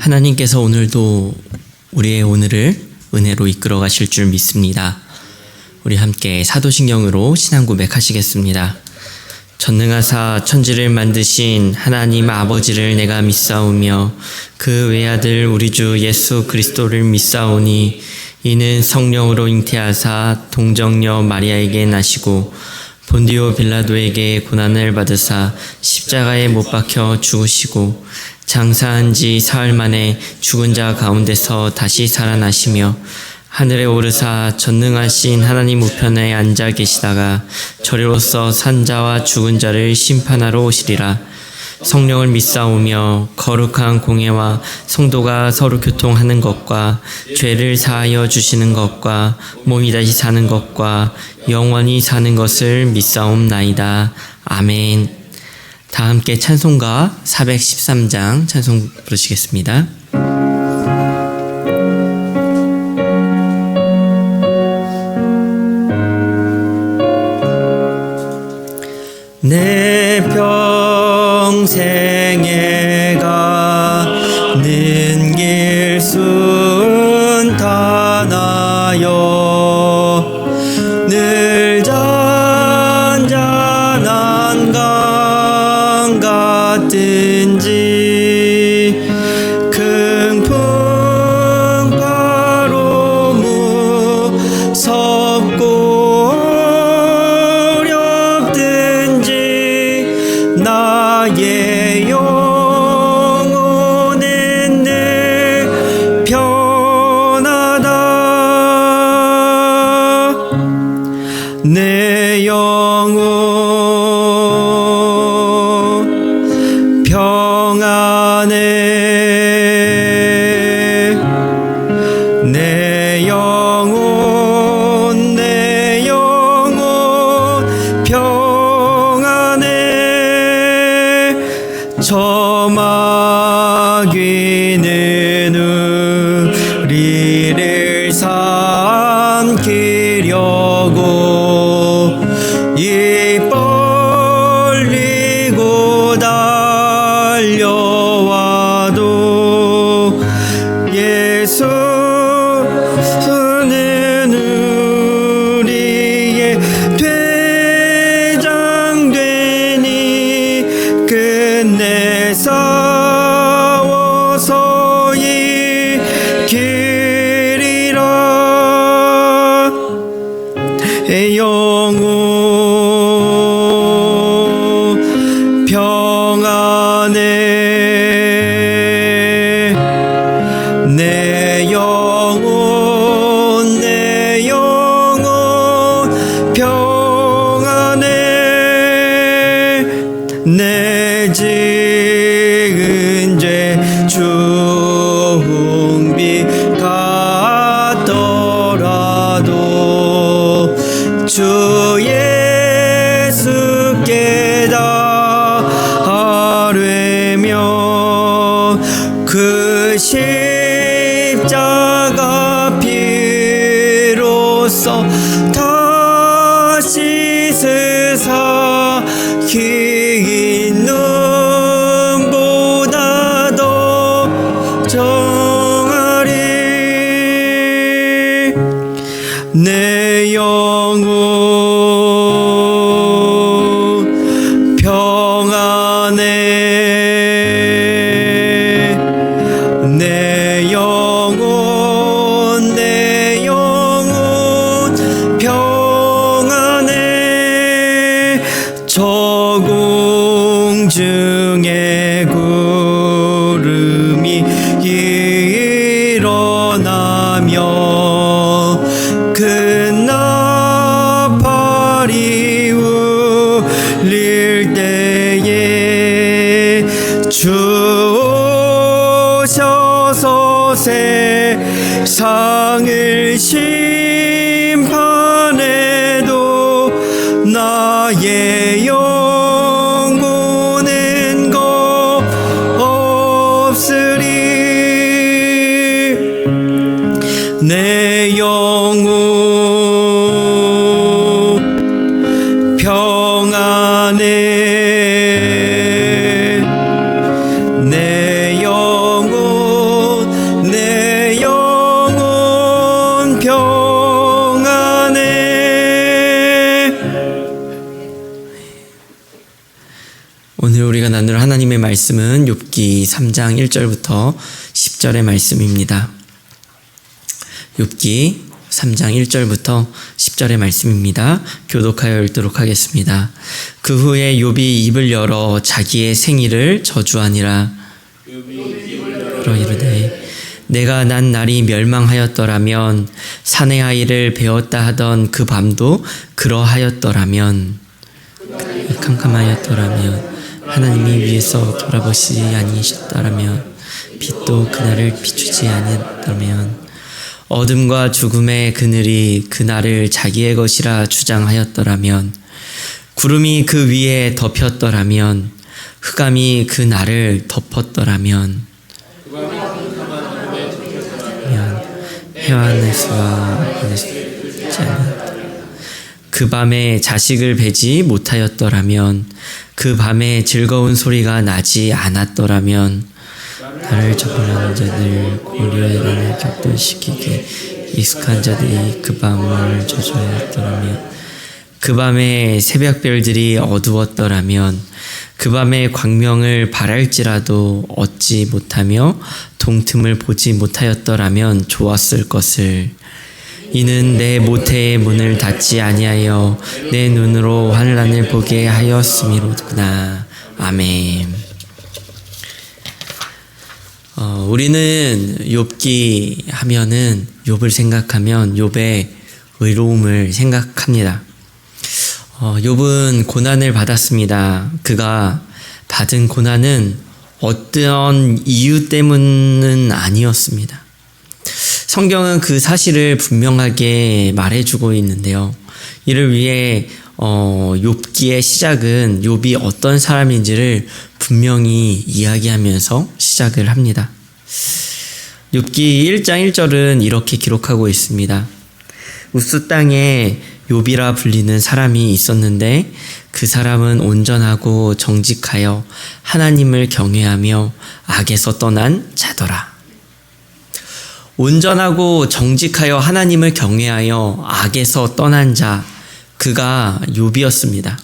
하나님께서 오늘도 우리의 오늘을 은혜로 이끌어 가실 줄 믿습니다. 우리 함께 사도신경으로 신앙 고백하시겠습니다. 전능하사 천지를 만드신 하나님 아버지를 내가 믿사오며 그 외아들 우리 주 예수 그리스도를 믿사오니 이는 성령으로 잉태하사 동정녀 마리아에게 나시고 본디오 빌라도에게 고난을 받으사 십자가에 못 박혀 죽으시고 장사한 지 사흘 만에 죽은 자 가운데서 다시 살아나시며 하늘에 오르사 전능하신 하나님 우편에 앉아 계시다가 저리로서 산 자와 죽은 자를 심판하러 오시리라. 성령을 믿사오며 거룩한 공예와 성도가 서로 교통하는 것과 죄를 사하여 주시는 것과 몸이 다시 사는 것과 영원히 사는 것을 믿사옵나이다. 아멘. 다 함께 찬송가 413장 찬송 부르시겠습니다. 내 평생에 가는 길 순탄하여 늘 잔잔한 강 같든지 큰 풍파로 무섭고 나의 영혼은 늘 편하다. 내 영혼 평안해. 내 영혼 평안해. 저 마귀는 우리를 삼키려고 입 벌리고 달려와도 예수는 우리의 대장 되니 끝내 싸워서 이기리라. 영혼 평안해. 내 영혼 평안해. 내 지은 죄 중비 같더라도 주 예수께 다 아뢰며 그 십자가 피로써 다시 세사 긴 눈보다 더 정하리. 내 영혼 평안해. 내 영혼 평안해. 저 공중에 구름이 일어나며 큰 나팔이 울릴 때에 주 오셔서 세상을 심판해도 나의 영혼은 없으리. 내 영혼 평안해. 내 영혼 나눌 하나님의 말씀은 욥기 3장 1절부터 10절의 말씀입니다. 욥기 3장 1절부터 10절의 말씀입니다. 교독하여 읽도록 하겠습니다. 그 후에 욥이 입을 열어 자기의 생일을 저주하니라. 이르되 내가 난 날이 멸망하였더라면 사내 아이를 베었다 하던 그 밤도 그러하였더라면 캄캄하였더라면 하나님이 위에서 돌아보시지 아니하셨더라면 빛도 그날을 비추지 아니했더라면 어둠과 죽음의 그늘이 그날을 자기의 것이라 주장하였더라면 구름이 그 위에 덮였더라면 흑암이 그 날을 덮었더라면 해와 내수와 그 밤에 자식을 베지 못하였더라면 그 밤에 즐거운 소리가 나지 않았더라면 나를 적군하는 자들 고리와 일어날 격돌시키게 익숙한 자들이 그 밤을 저주하였더라면 그 밤에 새벽별들이 어두웠더라면 그 밤에 광명을 바랄지라도 얻지 못하며 동틈을 보지 못하였더라면 좋았을 것을. 이는 내 모태의 문을 닫지 아니하여 내 눈으로 환난을 보게 하였음이로구나. 아멘. 우리는 욥기 하면은 욥을 생각하면 욥의 의로움을 생각합니다. 욥은 고난을 받았습니다. 그가 받은 고난은 어떤 이유 때문은 아니었습니다. 성경은 그 사실을 분명하게 말해주고 있는데요. 이를 위해 욥기의 시작은 욥이 어떤 사람인지를 분명히 이야기하면서 시작을 합니다. 욥기 1장 1절은 이렇게 기록하고 있습니다. 우스 땅에 욥이라 불리는 사람이 있었는데 그 사람은 온전하고 정직하여 하나님을 경외하며 악에서 떠난 자더라. 온전하고 정직하여 하나님을 경외하여 악에서 떠난 자, 그가 욥이었습니다.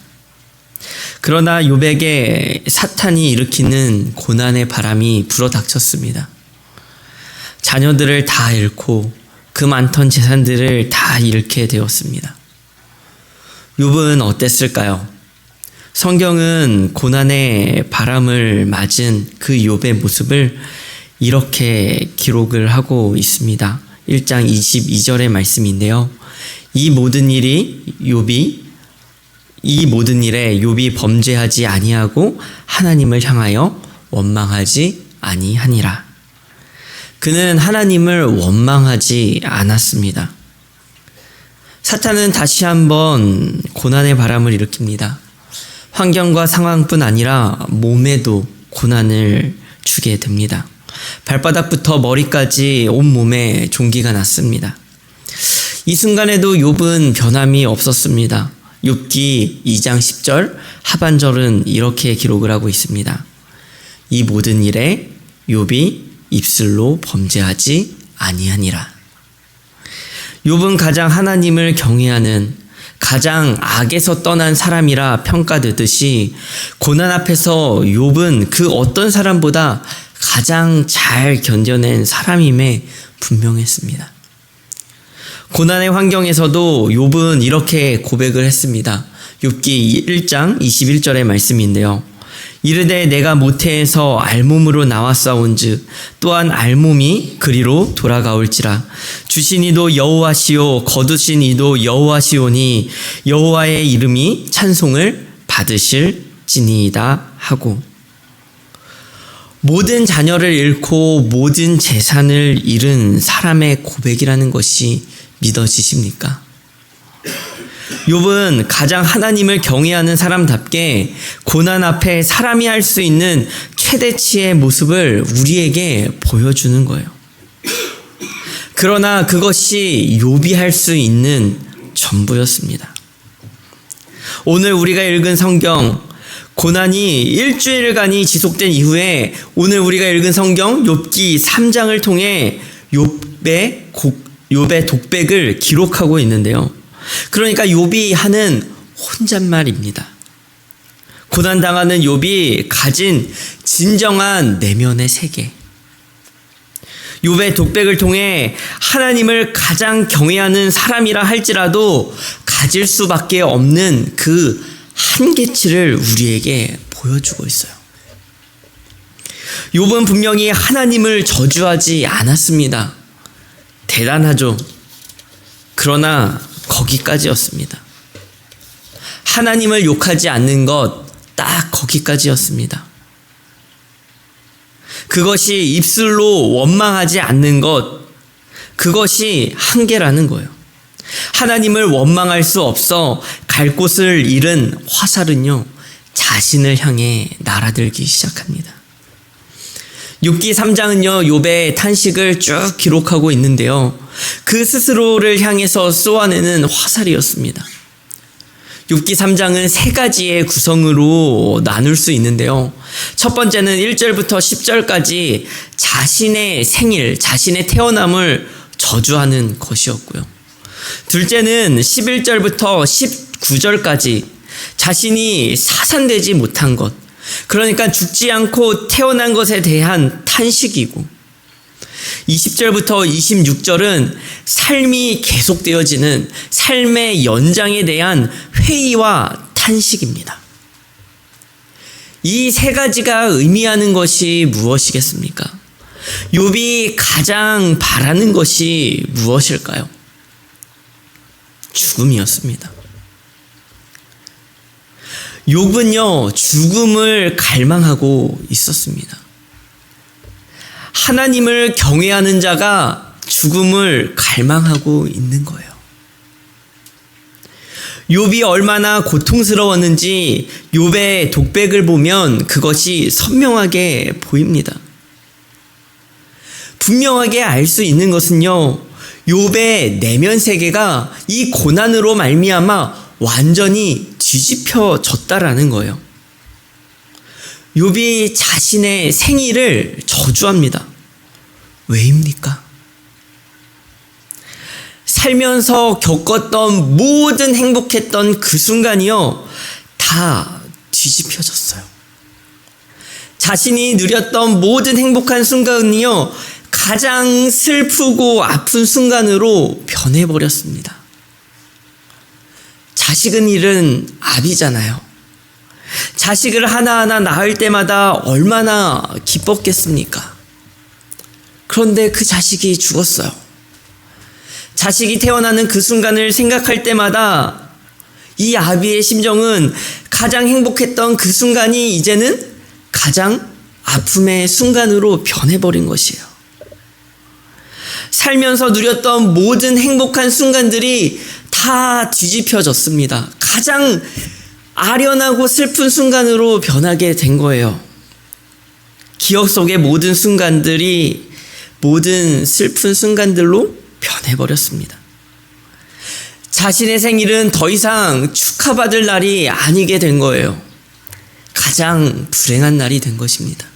그러나 욥에게 사탄이 일으키는 고난의 바람이 불어닥쳤습니다. 자녀들을 다 잃고 그 많던 재산들을 다 잃게 되었습니다. 욥은 어땠을까요? 성경은 고난의 바람을 맞은 그 욥의 모습을 이렇게 기록을 하고 있습니다. 1장 22절의 말씀인데요. 이 모든 일에 욥이 범죄하지 아니하고 하나님을 향하여 원망하지 아니하니라. 그는 하나님을 원망하지 않았습니다. 사탄은 다시 한번 고난의 바람을 일으킵니다. 환경과 상황뿐 아니라 몸에도 고난을 주게 됩니다. 발바닥부터 머리까지 온몸에 종기가 났습니다. 이 순간에도 욥은 변함이 없었습니다. 욥기 2장 10절 하반절은 이렇게 기록을 하고 있습니다. 이 모든 일에 욥이 입술로 범죄하지 아니하니라. 욥은 가장 하나님을 경외하는, 가장 악에서 떠난 사람이라 평가되듯이 고난 앞에서 욥은 그 어떤 사람보다 가장 잘 견뎌낸 사람임에 분명했습니다. 고난의 환경에서도 욥은 이렇게 고백을 했습니다. 욥기 1장 21절의 말씀인데요. 이르되 내가 모태에서 알몸으로 나왔사온즉 또한 알몸이 그리로 돌아가올지라. 주신 이도 여호와시요 거두신 이도 여호와시오니 여호와의 이름이 찬송을 받으실지니이다 하고, 모든 자녀를 잃고 모든 재산을 잃은 사람의 고백이라는 것이 믿어지십니까? 욥은 가장 하나님을 경외하는 사람답게 고난 앞에 사람이 할 수 있는 최대치의 모습을 우리에게 보여주는 거예요. 그러나 그것이 욥이 할 수 있는 전부였습니다. 오늘 우리가 읽은 성경, 고난이 일주일간이 지속된 이후에 오늘 우리가 읽은 성경 욥기 3장을 통해 욥의 독백을 기록하고 있는데요. 그러니까 욥이 하는 혼잣말입니다. 고난당하는 욥이 가진 진정한 내면의 세계. 욥의 독백을 통해 하나님을 가장 경외하는 사람이라 할지라도 가질 수밖에 없는 그 한계치를 우리에게 보여주고 있어요. 욥은 분명히 하나님을 저주하지 않았습니다. 대단하죠. 그러나 거기까지였습니다. 하나님을 욕하지 않는 것 딱 거기까지였습니다. 그것이 입술로 원망하지 않는 것, 그것이 한계라는 거예요. 하나님을 원망할 수 없어 갈 곳을 잃은 화살은요, 자신을 향해 날아들기 시작합니다. 욥기 3장은요, 욥의 탄식을 쭉 기록하고 있는데요, 그 스스로를 향해서 쏘아내는 화살이었습니다. 욥기 3장은 세 가지의 구성으로 나눌 수 있는데요. 첫 번째는 1절부터 10절까지 자신의 생일, 자신의 태어남을 저주하는 것이었고요. 둘째는 11절부터 19절까지 자신이 사산되지 못한 것, 그러니까 죽지 않고 태어난 것에 대한 탄식이고, 20절부터 26절은 삶이 계속되어지는 삶의 연장에 대한 회의와 탄식입니다. 이 세 가지가 의미하는 것이 무엇이겠습니까? 욥이 가장 바라는 것이 무엇일까요? 죽음이었습니다. 욥은요, 죽음을 갈망하고 있었습니다. 하나님을 경외하는 자가 죽음을 갈망하고 있는 거예요. 욥이 얼마나 고통스러웠는지 욥의 독백을 보면 그것이 선명하게 보입니다. 분명하게 알 수 있는 것은요, 욥의 내면 세계가 이 고난으로 말미암아 완전히 뒤집혀졌다라는 거예요. 욥이 자신의 생일을 저주합니다. 왜입니까? 살면서 겪었던 모든 행복했던 그 순간이요, 다 뒤집혀졌어요. 자신이 누렸던 모든 행복한 순간이요, 가장 슬프고 아픈 순간으로 변해버렸습니다. 자식은 잃은 아비잖아요. 자식을 하나하나 낳을 때마다 얼마나 기뻤겠습니까? 그런데 그 자식이 죽었어요. 자식이 태어나는 그 순간을 생각할 때마다 이 아비의 심정은 가장 행복했던 그 순간이 이제는 가장 아픔의 순간으로 변해버린 것이에요. 살면서 누렸던 모든 행복한 순간들이 다 뒤집혀졌습니다. 가장 아련하고 슬픈 순간으로 변하게 된 거예요. 기억 속의 모든 순간들이 모든 슬픈 순간들로 변해버렸습니다. 자신의 생일은 더 이상 축하받을 날이 아니게 된 거예요. 가장 불행한 날이 된 것입니다.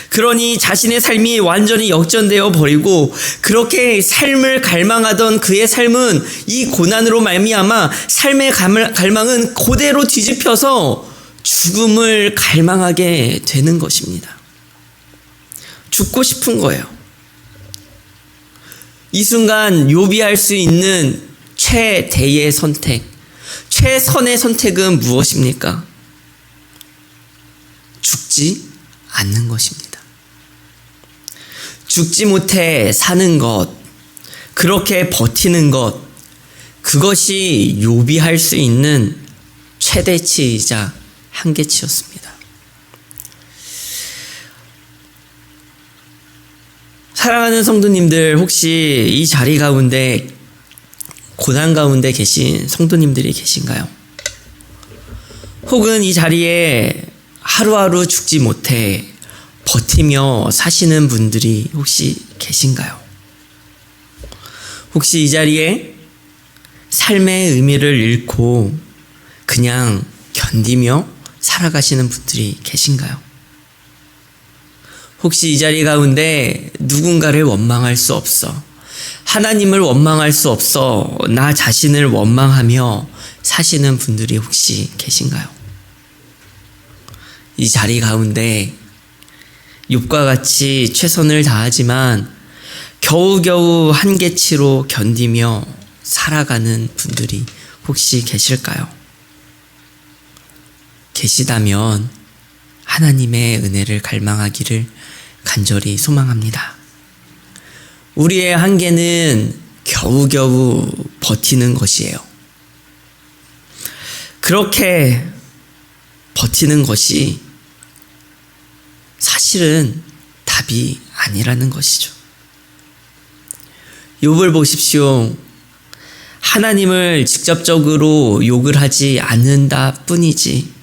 그러니 자신의 삶이 완전히 역전되어 버리고, 그렇게 삶을 갈망하던 그의 삶은 이 고난으로 말미암아 삶의 갈망은 그대로 뒤집혀서 죽음을 갈망하게 되는 것입니다. 죽고 싶은 거예요. 이 순간 욥이 할 수 있는 최대의 선택, 최선의 선택은 무엇입니까? 죽지 않는 것입니다. 죽지 못해 사는 것, 그렇게 버티는 것, 그것이 욥이 할 수 있는 최대치이자 한계치였습니다. 사랑하는 성도님들, 혹시 이 자리 가운데 고난 가운데 계신 성도님들이 계신가요? 혹은 이 자리에 하루하루 죽지 못해 버티며 사시는 분들이 혹시 계신가요? 혹시 이 자리에 삶의 의미를 잃고 그냥 견디며 살아가시는 분들이 계신가요? 혹시 이 자리 가운데 누군가를 원망할 수 없어, 하나님을 원망할 수 없어 나 자신을 원망하며 사시는 분들이 혹시 계신가요? 이 자리 가운데 욥과 같이 최선을 다하지만 겨우겨우 한계치로 견디며 살아가는 분들이 혹시 계실까요? 계시다면 하나님의 은혜를 갈망하기를 간절히 소망합니다. 우리의 한계는 겨우겨우 버티는 것이에요. 그렇게 버티는 것이 사실은 답이 아니라는 것이죠. 욥을 보십시오. 하나님을 직접적으로 욕을 하지 않는다 뿐이지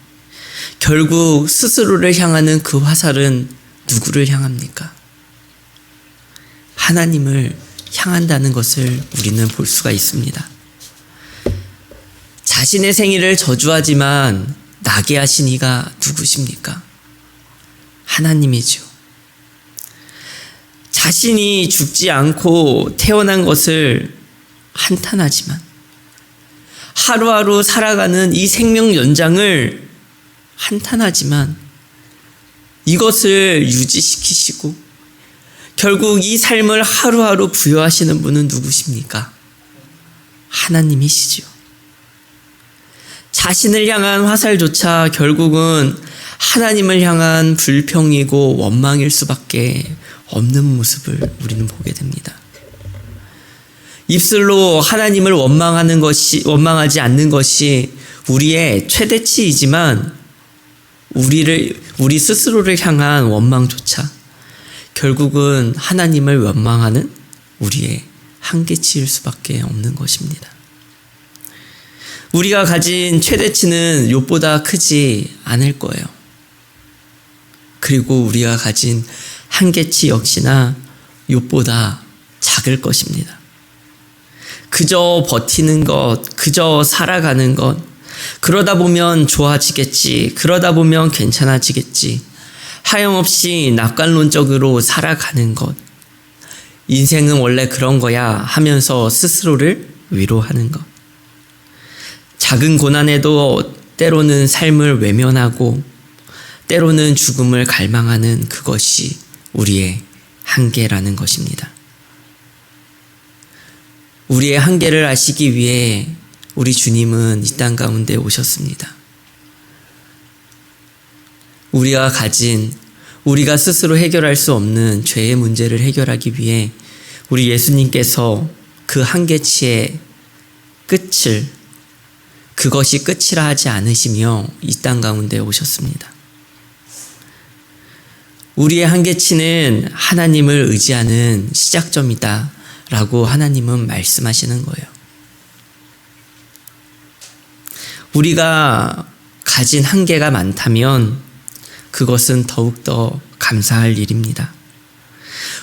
결국 스스로를 향하는 그 화살은 누구를 향합니까? 하나님을 향한다는 것을 우리는 볼 수가 있습니다. 자신의 생일을 저주하지만 나게 하신 이가 누구십니까? 하나님이죠. 자신이 죽지 않고 태어난 것을 한탄하지만 하루하루 살아가는 이 생명 연장을 한탄하지만 이것을 유지시키시고 결국 이 삶을 하루하루 부여하시는 분은 누구십니까? 하나님이시죠. 자신을 향한 화살조차 결국은 하나님을 향한 불평이고 원망일 수밖에 없는 모습을 우리는 보게 됩니다. 입술로 하나님을 원망하지 않는 것이 우리의 최대치이지만 우리 스스로를 향한 원망조차 결국은 하나님을 원망하는 우리의 한계치일 수밖에 없는 것입니다. 우리가 가진 최대치는 욥보다 크지 않을 거예요. 그리고 우리가 가진 한계치 역시나 욥보다 작을 것입니다. 그저 버티는 것, 그저 살아가는 것, 그러다 보면 좋아지겠지, 그러다 보면 괜찮아지겠지, 하염없이 낙관론적으로 살아가는 것, 인생은 원래 그런 거야 하면서 스스로를 위로하는 것, 작은 고난에도 때로는 삶을 외면하고 때로는 죽음을 갈망하는 그것이 우리의 한계라는 것입니다. 우리의 한계를 아시기 위해 우리 주님은 이 땅 가운데 오셨습니다. 우리가 스스로 해결할 수 없는 죄의 문제를 해결하기 위해 우리 예수님께서 그 한계치의 그것이 끝이라 하지 않으시며 이 땅 가운데 오셨습니다. 우리의 한계치는 하나님을 의지하는 시작점이다 라고 하나님은 말씀하시는 거예요. 우리가 가진 한계가 많다면 그것은 더욱더 감사할 일입니다.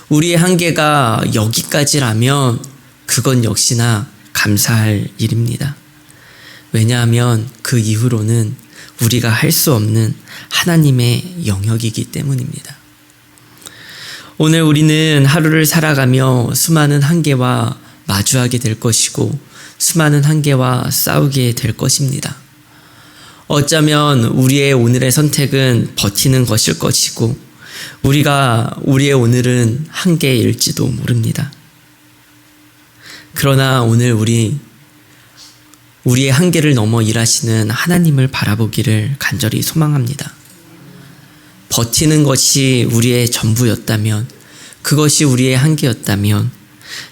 우리의 한계가 여기까지라면 그건 역시나 감사할 일입니다. 왜냐하면 그 이후로는 우리가 할 수 없는 하나님의 영역이기 때문입니다. 오늘 우리는 하루를 살아가며 수많은 한계와 마주하게 될 것이고 수많은 한계와 싸우게 될 것입니다. 어쩌면 우리의 오늘의 선택은 버티는 것일 것이고 우리의 오늘은 한계일지도 모릅니다. 그러나 오늘 우리의 한계를 넘어 일하시는 하나님을 바라보기를 간절히 소망합니다. 버티는 것이 우리의 전부였다면, 그것이 우리의 한계였다면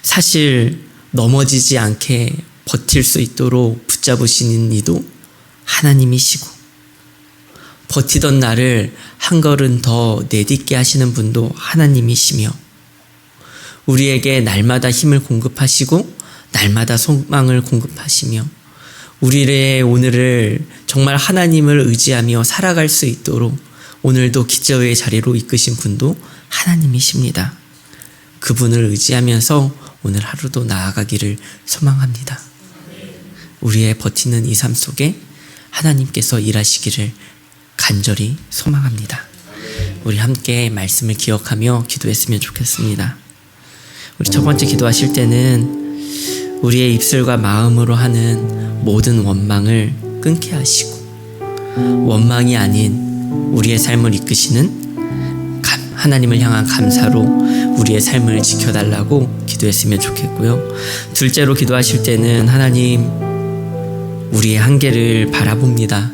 사실 넘어지지 않게 버틸 수 있도록 붙잡으시는 이도 하나님이시고 버티던 나를 한 걸음 더 내딛게 하시는 분도 하나님이시며 우리에게 날마다 힘을 공급하시고 날마다 소망을 공급하시며 우리의 오늘을 정말 하나님을 의지하며 살아갈 수 있도록 오늘도 기저의 자리로 이끄신 분도 하나님이십니다. 그분을 의지하면서 오늘 하루도 나아가기를 소망합니다. 우리의 버티는 이 삶 속에 하나님께서 일하시기를 간절히 소망합니다. 우리 함께 말씀을 기억하며 기도했으면 좋겠습니다. 우리 첫 번째 기도하실 때는 우리의 입술과 마음으로 하는 모든 원망을 끊게 하시고 원망이 아닌 우리의 삶을 이끄시는 하나님을 향한 감사로 우리의 삶을 지켜달라고 기도했으면 좋겠고요. 둘째로 기도하실 때는 하나님, 우리의 한계를 바라봅니다.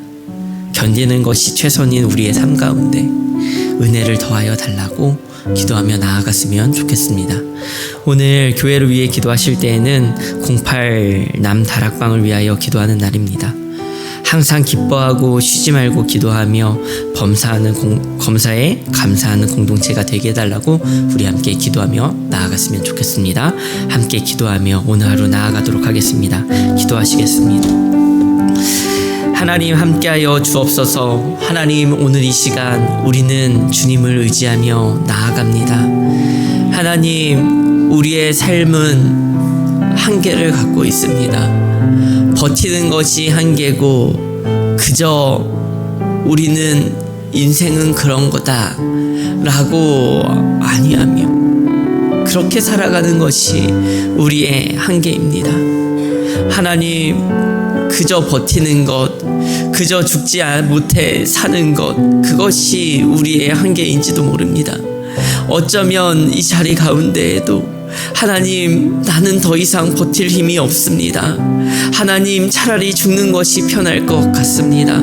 견디는 것이 최선인 우리의 삶 가운데 은혜를 더하여 달라고 기도하며 나아갔으면 좋겠습니다. 오늘 교회를 위해 기도하실 때에는 08 남다락방을 위하여 기도하는 날입니다. 항상 기뻐하고 쉬지 말고 기도하며 검사에 감사하는 공동체가 되게 해달라고 우리 함께 기도하며 나아갔으면 좋겠습니다. 함께 기도하며 오늘 하루 나아가도록 하겠습니다. 기도하시겠습니다. 하나님, 함께하여 주옵소서. 하나님, 오늘 이 시간 우리는 주님을 의지하며 나아갑니다. 하나님, 우리의 삶은 한계를 갖고 있습니다. 버티는 것이 한계고 그저 우리는 인생은 그런 거다 라고 아니하며 그렇게 살아가는 것이 우리의 한계입니다. 하나님, 그저 버티는 것, 그저 죽지 못해 사는 것, 그것이 우리의 한계인지도 모릅니다. 어쩌면 이 자리 가운데에도 하나님, 나는 더 이상 버틸 힘이 없습니다. 하나님, 차라리 죽는 것이 편할 것 같습니다.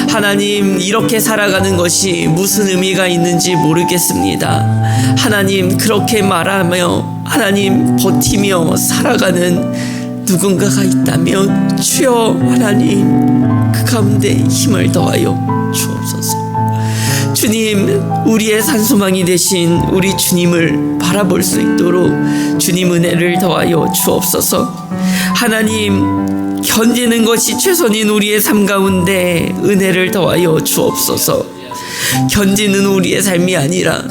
하나님, 이렇게 살아가는 것이 무슨 의미가 있는지 모르겠습니다. 하나님, 그렇게 말하며 하나님 버티며 살아가는 누군가가 있다면 주여, 하나님, 그 가운데 힘을 더하여 주옵소서. 주님, 우리의 산소망이 되신 우리 주님을 바라볼 수 있도록 주님 은혜를 더하여 주옵소서. 하나님, 견디는 것이 최선인 우리의 삶 가운데 은혜를 더하여 주옵소서. 견디는 우리의 삶이 아니라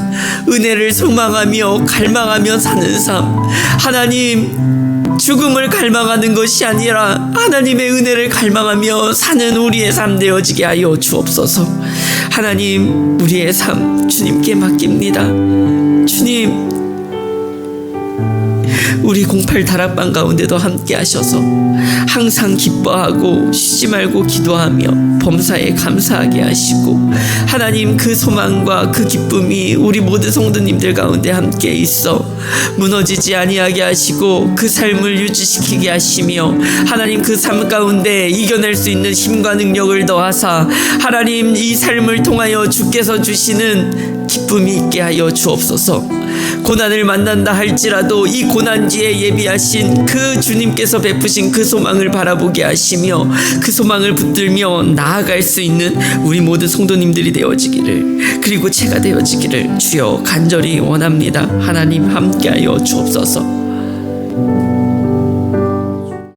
은혜를 소망하며 갈망하며 사는 삶, 하나님, 죽음을 갈망하는 것이 아니라 하나님의 은혜를 갈망하며 사는 우리의 삶 되어지게 하여 주옵소서. 하나님, 우리의 삶 주님께 맡깁니다. 주님, 우리 08 다락방 가운데도 함께 하셔서 항상 기뻐하고 쉬지 말고 기도하며 범사에 감사하게 하시고, 하나님, 그 소망과 그 기쁨이 우리 모든 성도님들 가운데 함께 있어 무너지지 아니하게 하시고 그 삶을 유지시키게 하시며, 하나님, 그 삶 가운데 이겨낼 수 있는 힘과 능력을 더하사 하나님, 이 삶을 통하여 주께서 주시는 기쁨이 있게 하여 주옵소서. 고난을 만난다 할지라도 이 고난 뒤에 예비하신 그 주님께서 베푸신 그 소망을 바라보게 하시며 그 소망을 붙들며 나아갈 수 있는 우리 모든 성도님들이 되어지기를, 그리고 제가 되어지기를 주여 간절히 원합니다. 하나님, 함께하여 주옵소서.